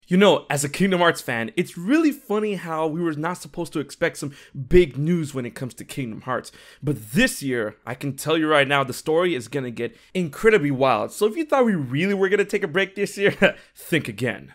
You know, as a Kingdom Hearts fan, it's really funny how we were not supposed to expect some big news when it comes to Kingdom Hearts. But this year, I can tell you right now, the story is gonna get incredibly wild. So if you thought we really were gonna take a break this year, think again.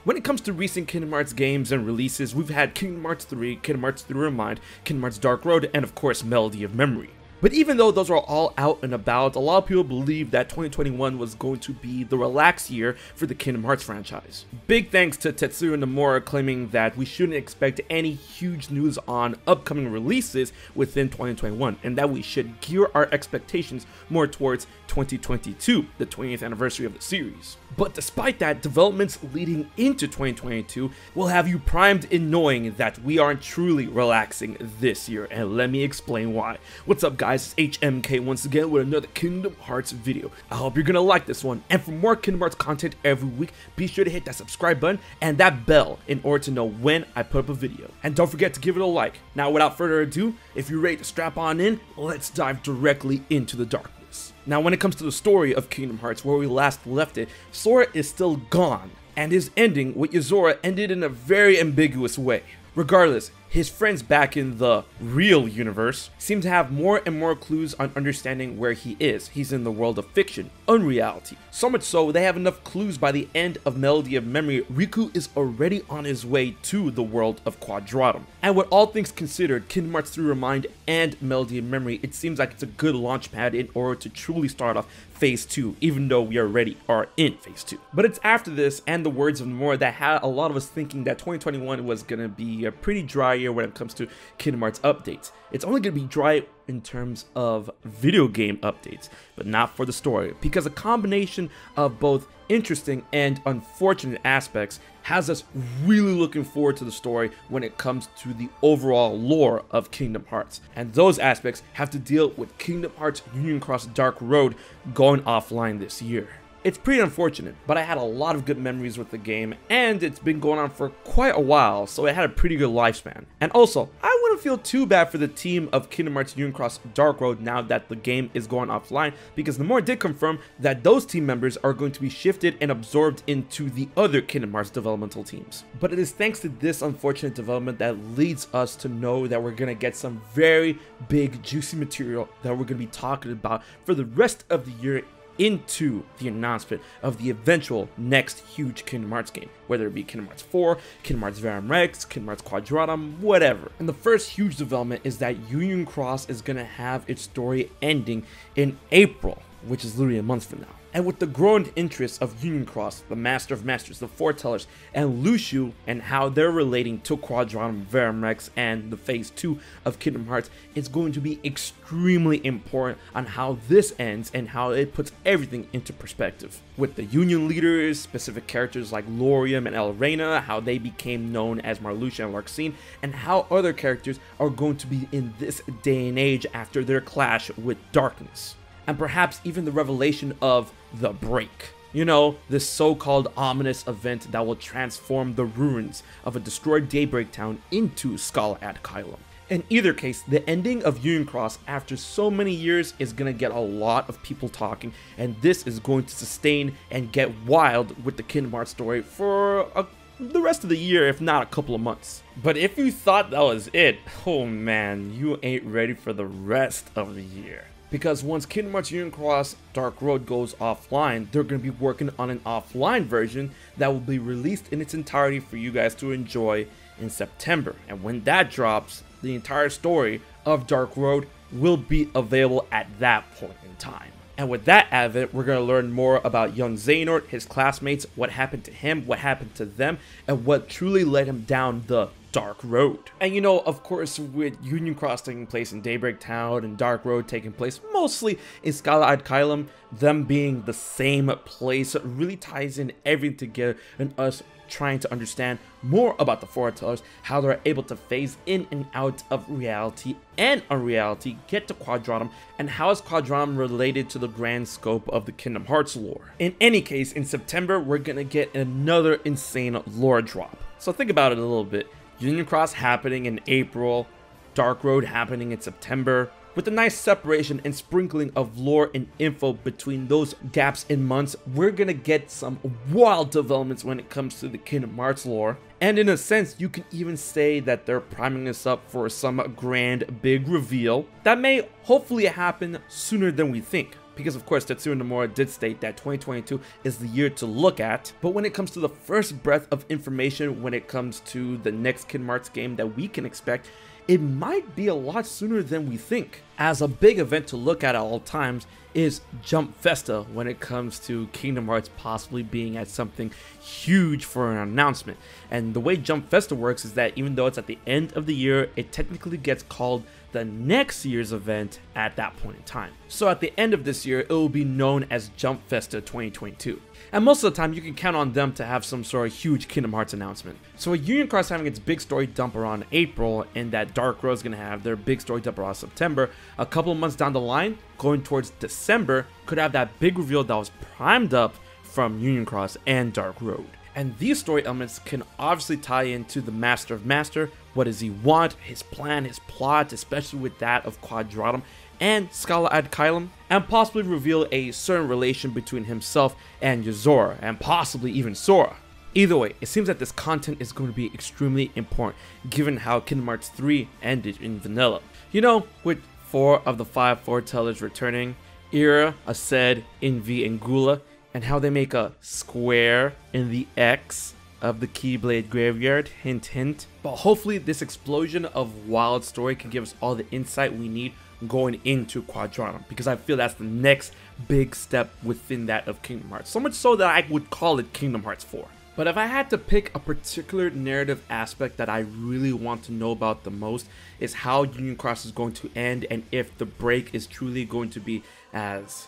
When it comes to recent Kingdom Hearts games and releases, we've had Kingdom Hearts 3, Kingdom Hearts 3 Remind, Kingdom Hearts Dark Road, and of course Melody of Memory. But even though those are all out and about, a lot of people believe that 2021 was going to be the relaxed year for the Kingdom Hearts franchise. Big thanks to Tetsuya Nomura claiming that we shouldn't expect any huge news on upcoming releases within 2021, and that we should gear our expectations more towards 2022, the 20th anniversary of the series. But despite that, developments leading into 2022 will have you primed in knowing that we aren't truly relaxing this year, and let me explain why. What's up guys, it's HMK once again with another Kingdom Hearts video. I hope you're gonna like this one, and for more Kingdom Hearts content every week, be sure to hit that subscribe button and that bell in order to know when I put up a video. And don't forget to give it a like. Now without further ado, if you're ready to strap on in, let's dive directly into the darkness. Now when it comes to the story of Kingdom Hearts, where we last left it, Sora is still gone, and his ending with Yozora ended in a very ambiguous way. Regardless, his friends back in the real universe seem to have more and more clues on understanding where he is. He's in the world of fiction, unreality. So much so, they have enough clues by the end of Melody of Memory, Raikou is already on his way to the world of Quadratum. And with all things considered, Kingdom Hearts 3 Remind and Melody of Memory, it seems like it's a good launch pad in order to truly start off Phase 2, even though we already are in Phase 2. But it's after this and the words of Nomura that had a lot of us thinking that 2021 was gonna be a pretty dry year when it comes to Kingdom Hearts updates. It's only going to be dry in terms of video game updates, but not for the story, because a combination of both interesting and unfortunate aspects has us really looking forward to the story when it comes to the overall lore of Kingdom Hearts. And those aspects have to deal with Kingdom Hearts Union Cross Dark Road going offline this year. It's pretty unfortunate, but I had a lot of good memories with the game, and it's been going on for quite a while, so it had a pretty good lifespan. And also, I wouldn't feel too bad for the team of Kingdom Hearts Union Cross Dark Road now that the game is going offline, because Nomura did confirm that those team members are going to be shifted and absorbed into the other Kingdom Hearts developmental teams. But it is thanks to this unfortunate development that leads us to know that we're going to get some very big juicy material that we're going to be talking about for the rest of the year into the announcement of the eventual next huge Kingdom Hearts game, whether it be Kingdom Hearts 4, Kingdom Hearts Vehrex, Kingdom Hearts Quadratum, whatever. And the first huge development is that Union Cross is going to have its story ending in April, which is literally a month from now. And with the growing interest of Union Cross, the Master of Masters, the Foretellers, and Luxu, and how they're relating to Quadratum, Vehrex, and the Phase 2 of Kingdom Hearts, it's going to be extremely important on how this ends and how it puts everything into perspective. With the Union leaders, specific characters like Lauriam and Elrena, how they became known as Marluxia and Larxene, and how other characters are going to be in this day and age after their clash with darkness. And perhaps even the revelation of the Break. You know, this so-called ominous event that will transform the ruins of a destroyed Daybreak town into Scala ad Caelum. In either case, the ending of Union Cross after so many years is going to get a lot of people talking, and this is going to sustain and get wild with the Kingdom Hearts story for the rest of the year, if not a couple of months. But if you thought that was it, oh man, you ain't ready for the rest of the year. Because once Kingdom Hearts Union Cross Dark Road goes offline, they're going to be working on an offline version that will be released in its entirety for you guys to enjoy in September. And when that drops, the entire story of Dark Road will be available at that point in time. And with that advent, we're going to learn more about young Xehanort, his classmates, what happened to him, what happened to them, and what truly led him down the Dark Road. And you know, of course, with Union Cross taking place in Daybreak Town and Dark Road taking place mostly in Scala ad Caelum, them being the same place really ties in everything together, and us trying to understand more about the Foretellers, how they're able to phase in and out of reality and unreality, get to Quadratum, and how is Quadratum related to the grand scope of the Kingdom Hearts lore. In any case, in September, we're gonna get another insane lore drop. So think about it a little bit. Union Cross happening in April, Dark Road happening in September, with a nice separation and sprinkling of lore and info between those gaps in months. We're gonna get some wild developments when it comes to the Kingdom Hearts lore. And in a sense, you can even say that they're priming us up for some grand big reveal that may hopefully happen sooner than we think. Because of course Tetsuya Nomura did state that 2022 is the year to look at, but when it comes to the first breath of information when it comes to the next Kingdom Hearts game that we can expect, it might be a lot sooner than we think. As a big event to look at all times is Jump Festa when it comes to Kingdom Hearts possibly being at something huge for an announcement. And the way Jump Festa works is that even though it's at the end of the year, it technically gets called the next year's event at that point in time. So at the end of this year, it will be known as Jump Festa 2022. And most of the time, you can count on them to have some sort of huge Kingdom Hearts announcement. So with Union Cross having its big story dump around April, and that Dark Road is going to have their big story dump around September, a couple of months down the line, going towards December, could have that big reveal that was primed up from Union Cross and Dark Road. And these story elements can obviously tie into the Master of Master. What does he want? His plan, his plot, especially with that of Quadratum and Scala ad Kylum, and possibly reveal a certain relation between himself and Yozora, and possibly even Sora. Either way, it seems that this content is going to be extremely important, given how Kingdom Hearts 3 ended in vanilla. You know, with 4 of the 5 foretellers returning, Ira, Aced, Envy, and Gula, and how they make a square in the X of the Keyblade Graveyard, hint hint. But hopefully this explosion of wild story can give us all the insight we need going into Quadratum, because I feel that's the next big step within that of Kingdom Hearts. So much so that I would call it Kingdom Hearts 4. But if I had to pick a particular narrative aspect that I really want to know about the most, is how Union Cross is going to end, and if the break is truly going to be as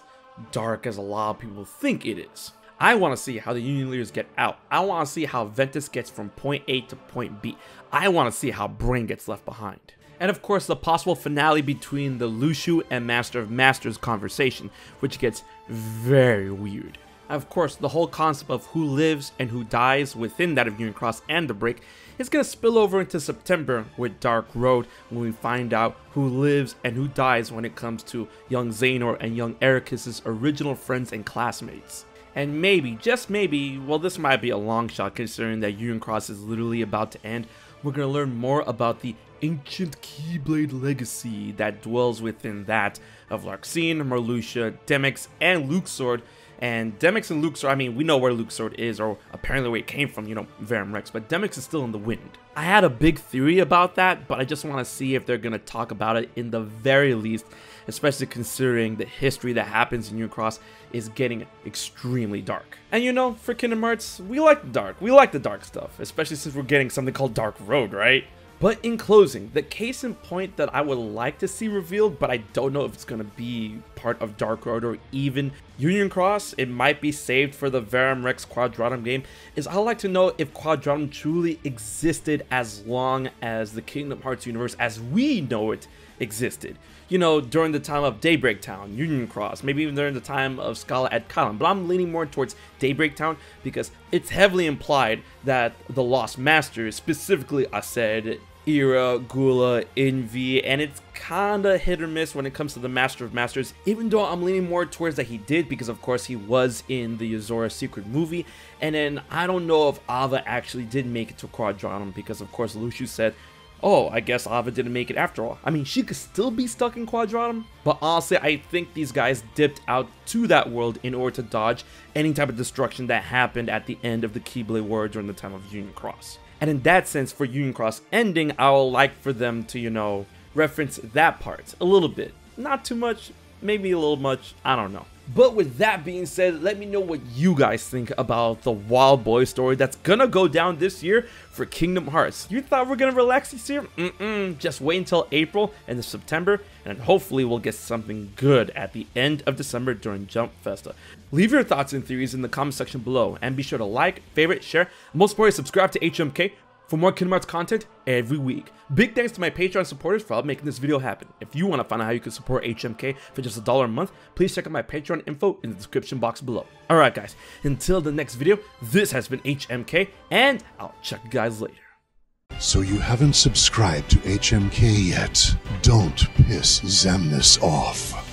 dark as a lot of people think it is. I want to see how the Union leaders get out. I want to see how Ventus gets from point A to point B. I want to see how Brain gets left behind. And of course the possible finale between the Lushu and Master of Masters conversation, which gets very weird. Of course, the whole concept of who lives and who dies within that of Union Cross and the break is going to spill over into September with Dark Road, when we find out who lives and who dies when it comes to young Xehanort and young Ericus's original friends and classmates. And maybe, just maybe, well, this might be a long shot considering that Union Cross is literally about to end, we're going to learn more about the ancient Keyblade legacy that dwells within that of Larxene, Marluxia, Demyx, and Luxord. And Demyx and Luxord, I mean, we know where Luxord is, or apparently where it came from, you know, Verum Rex, but Demyx is still in the wind. I had a big theory about that, but I just want to see if they're going to talk about it in the very least, especially considering the history that happens in Union Cross is getting extremely dark. And you know, for Kingdom Hearts, we like the dark. We like the dark stuff, especially since we're getting something called Dark Road, right? But in closing, the case in point that I would like to see revealed, but I don't know if it's going to be part of Dark Road or even Union Cross, it might be saved for the Verum Rex Quadratum game, is I'd like to know if Quadratum truly existed as long as the Kingdom Hearts universe as we know it existed. You know, during the time of Daybreak Town, Union Cross, maybe even during the time of Scala ad Kylum, but I'm leaning more towards Daybreak Town because it's heavily implied that the Lost Masters, specifically Aced, Ira, Gula, Envy, and it's kinda hit or miss when it comes to the Master of Masters, even though I'm leaning more towards that he did, because of course he was in the Yozora Secret movie. And then I don't know if Ava actually did make it to Quadratum, because of course Lushu said, oh, I guess Ava didn't make it after all. I mean, she could still be stuck in Quadratum, but honestly, I think these guys dipped out to that world in order to dodge any type of destruction that happened at the end of the Keyblade War during the time of Union Cross. And in that sense, for Union Cross ending, I would like for them to, you know, reference that part a little bit. Not too much, maybe a little much, I don't know. But with that being said, let me know what you guys think about the Wild Boy story that's gonna go down this year for Kingdom Hearts. You thought we're gonna relax this year? Just wait until April and September, and hopefully we'll get something good at the end of December during Jump Festa. Leave your thoughts and theories in the comment section below, and be sure to like, favorite, share, and most importantly, subscribe to HMK for more Kingdom Hearts content every week. Big thanks to my Patreon supporters for helping making this video happen. If you want to find out how you can support HMK for just $1 a month, please check out my Patreon info in the description box below. Alright guys, until the next video, this has been HMK, and I'll check you guys later. So you haven't subscribed to HMK yet? Don't piss Xemnas off.